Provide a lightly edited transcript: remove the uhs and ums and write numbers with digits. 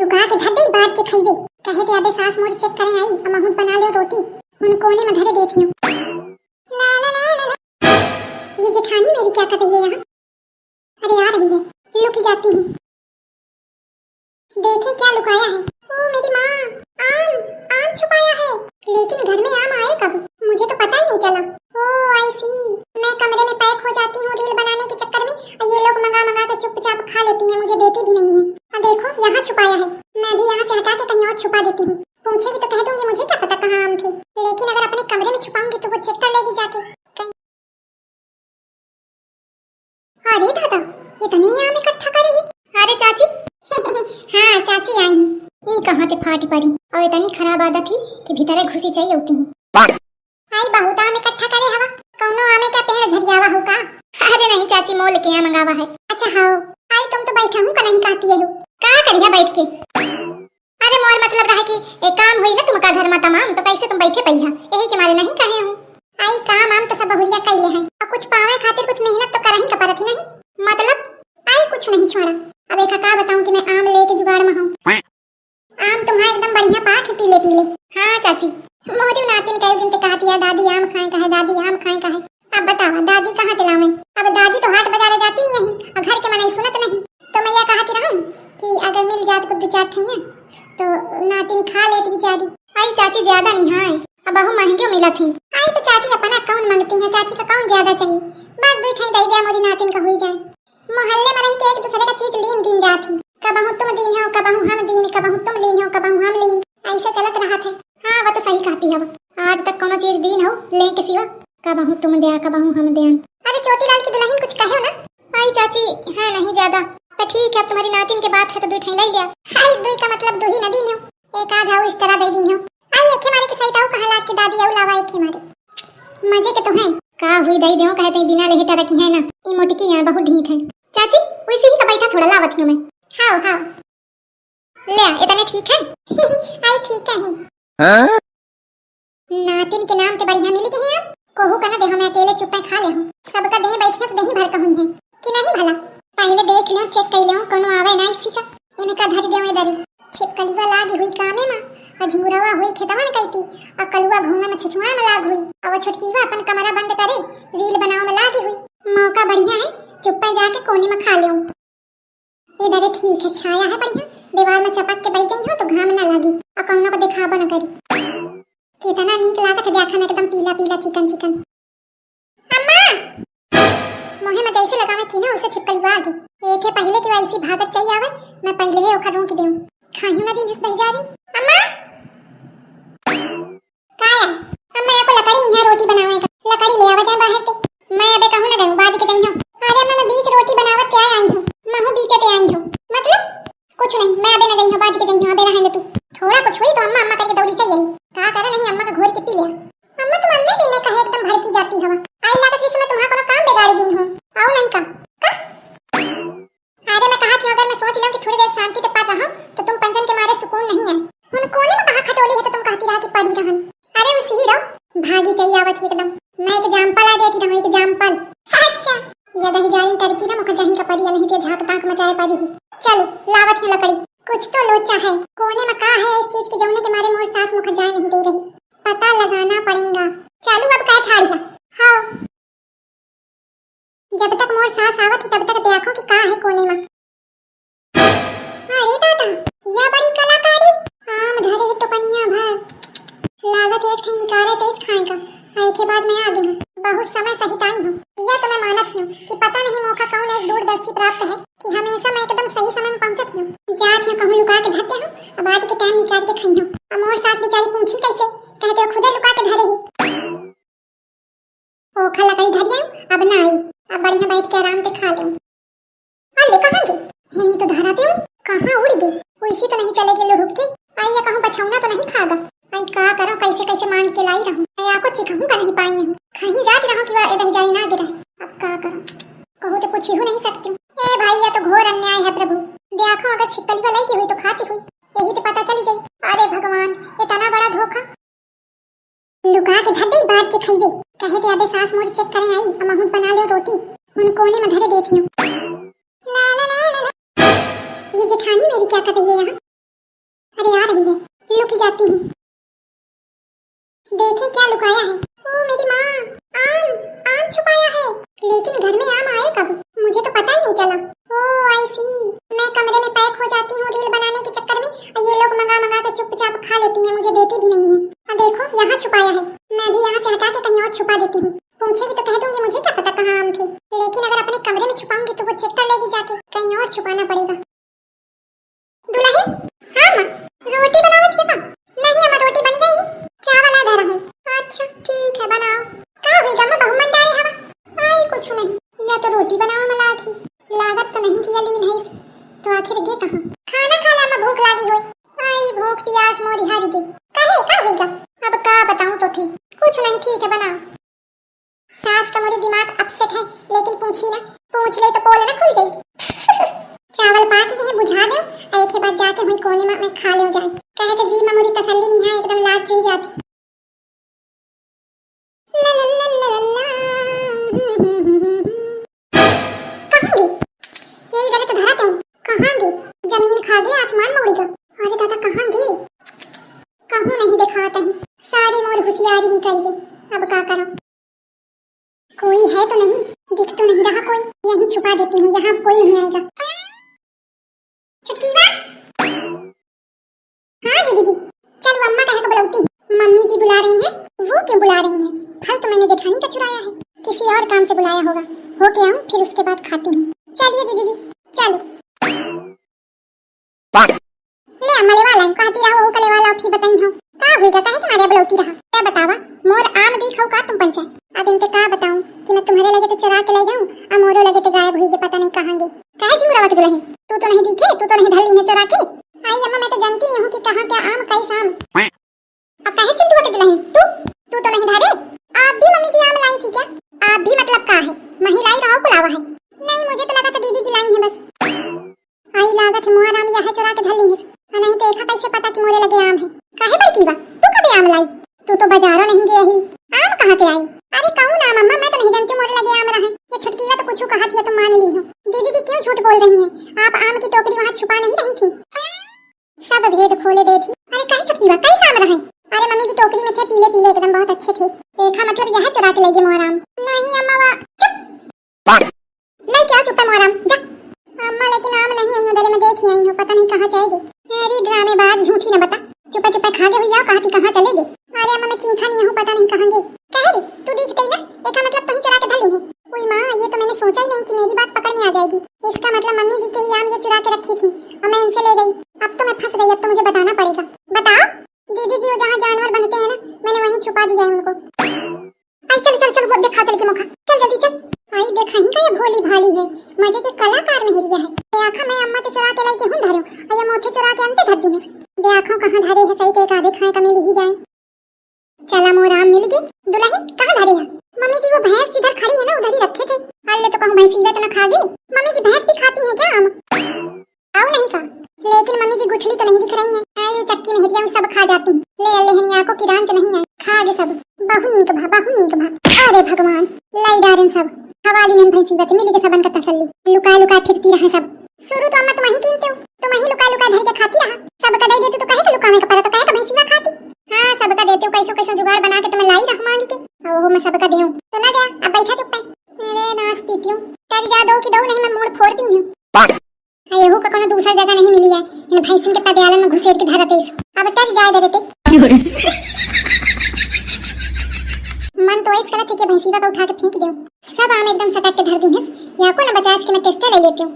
लुका के धर दई बात के खइबे कहे ते आबे सास मोर चेक करे आई अम्मा हुन बना ले रोटी हुन कोने में धरे देती हूं। ला ला ला ला ला। ये जेठानी मेरी क्या कर रही है यहाँ? अरे आ रही है, लुक जाती हूँ। देखे क्या लुकाया है? ओ मेरी माँ, आम आम छुपाया है। लेकिन घर में आम आए कब? मुझे तो पता ही नहीं चला। ओ आई सी, मैं कमरे में पैक हो जाती हूँ रील बनाने के चक्कर में और ये लोग मंगा मंगा के चुपचाप खा लेती हैं, मुझे देती भी नहीं है। अब देखो यहाँ छुपाया है, मैं भी यहाँ से हटा के कहीं और छुपा देती हूँ। पूछेगी तो कह दूंगी मुझे क्या पता कहाँ आम थे, लेकिन अगर अपने कमरे में छुपाऊंगी तो वो चेक कर लेगी जाके कहीं। अरे दादा, इतने आम इकट्ठा करेगी? अरे चाची हाँ चाची आई हूँ। ये कहाँ ते फाटी पड़ी और इतनी खराब आदत थी कि भीतर घुसी चाहिए होती हूँ। आई बहुत आम इकट्ठा करे हवा, कौनो आमे क्या पेड़ झरियावा हो का? अरे नहीं चाची, मोल के यहाँ मंगावा है। अच्छा हाँ आई, तुम तो बैठा हूँ कहीं कहती है का करिया बैठ के? अरे मोर मतलब रहा कि एक काम हुई ना तुमका घर में तमाम, तो कैसे तुम बैठे पहिया यही के मारे नहीं कहे हूँ। आई काम आम तो सब बहुरिया कैले हैं और कुछ पावे खातिर कुछ मेहनत तो करही का परत ही नहीं, मतलब आई कुछ नहीं छोड़ा। अब एक का बताऊं कि मैं आम लेके जुगाड़ में हूँ। आम तुम्हारा एकदम बढ़िया पाक है पीले पीले। हाँ चाची, मोरी नातिन कई दिन ते कहती है दादी आम खाए कहे, दादी आम खाए कहे। अब बताओ दादी कहाँ दिलावे? अब दादी तो हाट बाजार जाती नहीं है और घर के मनाई सुनत नहीं, तो मैं यह कहती रहूं कि अगर मिल जात को दो चार ठैया तो नातिन खा लेती बेचारी। आई चाची ज्यादा नहीं है, अब बहु महंगे मिला थी। आई तो चाची अपना कौन मांगती है, चाची का कौन ज्यादा चाहिए, बस दो ठै दे दिया मोरी नातिन का हुई जाए। मोहल्ले में रही के एक दूसरे का चीज लीन दिन जाती, कबहू तुम दीन हो कबहू हम दीन, कबहू तुम लीन हो कबहू हम लीन, ऐसे चलत रहा थे। हाँ वो तो सही कहती है, आज तक कोनो चीज दीन हो ले के सिवा कबहू तुम दिया कबहू हम दियान। अरे छोटी लाल की दुल्हन कुछ कहो ना? आई चाची है नहीं ज्यादा, पर ठीक है अब तुम्हारी नातिन के बात है तो दो ठै ले लिया। हाय दुई का मतलब दो ही न दीन हो, एक आधा इस तरह दे दीन हो। आई एके मारे के सही ताऊ कहां लाग के दादी औ लावा एके मारे मजे के तो है का हुई दई देओ कहते बिना लेहे टरकी है ना, ई मोटकी है बहुत ढीठ है। चाची वैसे ही का बैठा थोड़ा लावत हूं मैं। हां हां ले इतने ठीक है आई ठीक है हां नातिन के नाम ते बढ़िया मिली के हैं आप कहू कना दे हम अकेले चुप खा ले हूं, सबका दे बैठिया तो दही भर कहूं है कि नहीं भला? पहले देख लो चेक कर लो कोनो आवे ना इसी का, इनका धर देवे दरी छिपकलीवा लागी हुई कामे में और झिंगुरवा हुई खेतवन कहती और कलुआ घूमे में छछुआ में लाग हुई और छोटकीवा अपन कमरा बंद करे रील बनाओ में लागी हुई। मौका बढ़िया है, चुप जाके कोने में खा ले। इधर ठीक है, छाया है बढ़िया, दीवार में चपक के बैठ जाई हो तो घाम ना लगी और कौनो को दिखावा न करी। कितना नीक लागत है देखा में एकदम पीला पीला चिकन चिकन। अम्मा मोहे में जैसे लगावे की ना उसे छिपकलीवा आ गई। ए थे पहले की वैसी भागत चाहिए आवे, मैं पहले ही ओखा रोक देऊं खाही ना दिन हंस जा रही। अम्मा काया अम्मा या को लकड़ी नहीं है रोटी बनावे का, लकड़ी ले आवे जाए बाहर से, मैं अबे कहूं ना गऊं बाद के जाई हूं। अरे अम्मा मैं बीच रोटी बनावत ते आई हूं, महू बीच ते आई हूं, मतलब कुछ नहीं मैं अबे ना जाई हूं बाद के जाई हूं, अबे रहने तू थोड़ा कुछ हुई तो अम्मा अम्मा करके दौड़ी चाहिए का करे नहीं अम्मा का घोर के पी लिया। अम्मा तुम अन्ने भी ने कहे एकदम भड़की जाती हवा, आई लागत है मैं तुम्हारा कोनो काम बिगाड़ दी हूं आओ नहीं का अरे मैं कहा थी अगर मैं सोच लूं कि थोड़ी देर शांति से पास रहूं तो तुम पंजन के मारे सुकून नहीं है। हुन कोने में कहा खटोली है तो तुम कहती रहा कि पड़ी रहन। अरे उसी ही रहो भागी चाहिए आवत एकदम, मैं एग्जांपल आ देती रहूं एग्जांपल। अच्छा ये दही जारी तरकी ना मुख जहीं का पड़ी नहीं ते झाक ताक मचाए पड़ी। चलो लावत है लकड़ी, कुछ तो लोचा है कोने में का है इस चीज के जमने के मारे मोर सास मुख जाए नहीं दे रही, पता लगाना पड़ेगा। चलो अब काय ठाड़िया हां जब तक मोर सास आवत ही तब तक देखो कि का है कोने में। अरे दादा या बड़ी कलाकारी आम धरे तो पनिया भर लागत एक ठे निकाले तेज खाएगा। आई के बाद मैं आ गई हूं, बहुत समय सहित आई हूं, यह तो मैं मानत हूं कि पता नहीं मौका कौन है दूरदर्शी प्राप्त है कि हमेशा मैं एकदम सही समय में पहुंचत हूं। जात हूं कहूं लुका के धरते हूं अब बाद के टाइम निकाल के खाई हूं। अब मोर सास बेचारी पूछी कैसे कहते हो खुदे लुका के धरे ही ओखा लकड़ी धरिया अब ना आई, अब बढ़िया बैठ के आराम से खा लूं। अल्ले कहां गई यही तो धराते हूं, कहां उड़ गई वैसी तो नहीं चले गेलो रुक के आई या कहूं बछौना तो नहीं खागा। आई का करो कैसे कैसे मांग के लाई रहूं, मैं आपको चिखहूं का नहीं पाई हूं कहीं जाती रहूं कि वह इधर जाई ना गिरा। अब का करूं कहूं तो कुछ ही नहीं सकती हूं। ए भाई ये तो घोर अन्याय है प्रभु, देखो अगर छिपकली वाली की हुई तो खाती हुई यही तो पता चली जाई। अरे भगवान इतना बड़ा धोखा, लुका के धर दई बात के खइबे कहे ते अबे सास मोर चेक करे आई अम्मा हुन बना ले रोटी हुन कोने में धरे देती हूं। ला ला ला ला ये जेठानी मेरी क्या कर रही है यहाँ? अरे आ रही है, लुक जाती हूँ। देखें क्या लुकाया है। ओ मेरी माँ, आम आम छुपाया है। लेकिन घर में आम आए कब, मुझे तो पता ही नहीं चला। ओ आई सी, मैं कमरे में पैक हो जाती हूँ रील बनाने के चक्कर में, और ये लोग मंगा मंगा के चुपचाप खा लेती हैं, मुझे देती भी नहीं है। अब देखो यहाँ छुपाया है, मैं भी यहाँ से हटा के कहीं और छुपा देती हूँ। पूछेगी तो कह दूंगी मुझे क्या पता कहाँ आम थे, लेकिन अगर अपने कमरे में छुपाऊंगी तो वो चेक कर लेगी जाके, कहीं और छुपाना पड़ेगा। दुल्हन, हाँ माँ, रोटी बनाओ थी का? नहीं अम्मा, रोटी बन गई, चावल आधा रहा हूँ। अच्छा ठीक है बनाओ। का हुई गम्मा बहुमन डाले हवा? आई कुछ नहीं, या तो रोटी बनाओ मला की, लागत तो नहीं किया लीन है तो आखिर गे कहाँ? खाना खा ला, भूख लागी हुई। आई भूख प्यास मोरी हारी गई। कहे का हुई गा? अब का बताऊं तो थी, कुछ नहीं ठीक है बनाओ। सास का मोरी दिमाग अपसेट है, लेकिन पूछी ना, पूछ ले तो पोल ना खुल गई। चावल पाकी है बुझा दो, एक के बाद जाके हुई कोने में मैं खा ले जाए। कहे तो जी में मोरी तसल्ली नहीं है, एकदम लाज चुई जाती। ला ला ला ला ला। कहाँ गई? ये इधर तो धरा तुम, कहाँ गई? जमीन खा गई आसमान मोड़ी का। अरे दादा कहाँ गई? कहूँ नहीं दिखाता है, सारी मोर होशियारी भी कर गई। अब क्या करूं? कोई है तो नहीं, दिख तो नहीं रहा कोई, यहीं छुपा देती हूँ, यहाँ कोई नहीं आएगा। छुटकी माँ, हाँ दीदी जी, चलो अम्मा कहे को बुलाती। मम्मी जी बुला रही हैं। वो क्यों बुला रही हैं? फल तो मैंने जेठानी का चुराया है, किसी और काम से बुलाया होगा। होके आऊं फिर उसके बाद खाती हूँ। चलिए दीदी जी चलो। ले अम्मा ले वाला कहती रहो, वो कले वाला फिर बताई हो का होएगा, काहे कि मारे बुलाती रहा। क्या बतावा मोर आम दिखाओ का तुम पंचायत। अब इनके का बताऊं कि मैं तुम्हारे लगे तो चुरा के ले जाऊं, और मोरो लगे तो गायब हुई के पता नहीं कहां गई। काहे जिमुरावत दुल्हन, तू तो नहीं दिखे, तू तो नहीं ढली ने चुरा के। आई अम्मा मैं तो जानती नहीं हूं कि कहां क्या आम कैसा आम। अब काहे चिंटू के दुल्हन, तू तो नहीं धारे। आप भी मम्मी जी आम लाई थी क्या? आप भी मतलब का है, महिलाई रहो बुलावा है। नहीं मुझे तो लगा था दीदी जी लाई है बस। आई लागत है मोहर आम यह चुरा के धर लेंगे, नहीं तो एक कैसे पता कि मोरे लगे आम है। काहे बड़की बा, तू कभी आम लाई? तू तो बाजारों नहीं गई ही, आम कहां से आई? अरे कौन आम अम्मा, मैं तो नहीं जानती मोरे लगे आम रहा है। ये छुटकी बा तो कुछ कहा थी तो मान ली हो। दीदी जी क्यों झूठ बोल रही हैं? आप आम की टोकरी वहां छुपा नहीं रही थी? सब भेद खोले दे थी। अरे कहीं छुटकी बा कैसा आम रहा है? अरे मम्मी जी टोकरी में थे पीले पीले एकदम बहुत अच्छे थे। देखा मतलब यह चुरा के ले गए मोहराम। नहीं अम्मा वा चुप नहीं क्या चुप है मोहराम जा। अम्मा लेकिन आम नहीं आई उधर, मैं देख ही आई हूं, पता नहीं कहां जाएगी। अरे ड्रामेबाज झूठी न बता, चुपे चुपे खा गए हुई कहती कहां चले गए। अरे अम्मा मैं चीखा नहीं हूं, पता नहीं कहां गई। कह रही तू दिखते ही ना, एक मतलब तो ही चुरा के धर लेंगे। ओए मां ये तो मैंने सोचा ही नहीं कि मेरी बात पकड़ में आ जाएगी। इसका मतलब मम्मी जी के ही आम ये चुरा के रखी थी और मैं इनसे ले गई। अब तो मैं फंस गई, अब तो मुझे बताना पड़ेगा। बताओ दीदी जी, वो जहाँ जानवर बनते हैं ना, मैंने वहीं छुपा दिया है उनको। आई चल चल चल वो देखा चल के मौका, चल जल्दी चल। आई देखा ही का ये भोली भाली है, मजे के कलाकार में हिरिया है। देखा मैं अम्मा तो चुरा के लाई के हूं धरो, और ये मोथे चुरा के अंते धर दी है। देखो कहां धरे है, सही ते एक आधे खाए का मिल ही जाए। चला मोराम मिल गई। दुल्हन कहां धरे है? मम्मी जी वो भैंस जिधर खड़ी है ना उधर ही रखे थे। अल्ले तो कहूं भैंस इधर तो ना खा गई। मम्मी जी भैंस भी खाती है क्या आम? आओ नहीं का, लेकिन मम्मी जी गुठली तो नहीं दिख रही है। आई चक्की में हिरिया सब खा जाती हूं। ले अल्ले को किरान तो नहीं है, खा गए सब। बहु नीक भा, बहु नीक भा। अरे भगवान लाई डारन सब हवाली में भैंसी बत मिली के सबन का तसल्ली। लुका लुका फिरती रहा सब। शुरू तो अम्मा तुम ही कीमते हो, तुम ही लुका लुका धर के खाती रहा। सबका दे देती तो कहे का लुकाने का पड़ा, तो कहे का भैंसी ना खाती। हां सबका देते हो, कैसो कैसो जुगाड़ बना के तुम लाई रह मांगी के। ओहो मैं सबका देऊं तो ना दे, अब बैठा चुप है। अरे नाच पीती हूं, चल जा दो कि दो नहीं, मैं मोड़ फोड़ दी हूं। अरे हो का कोनो दूसरा जगह नहीं मिली है, इन भैंसन के पटियाला में घुसेड़ के धरते। अब चल जा देते। मन तो ऐसा करत है कि भैंसीवा का उठा के फेंक दूं। सब आम एकदम सटक के धर दी है, या को ना बचा के मैं टेस्ट ले लेती हूं।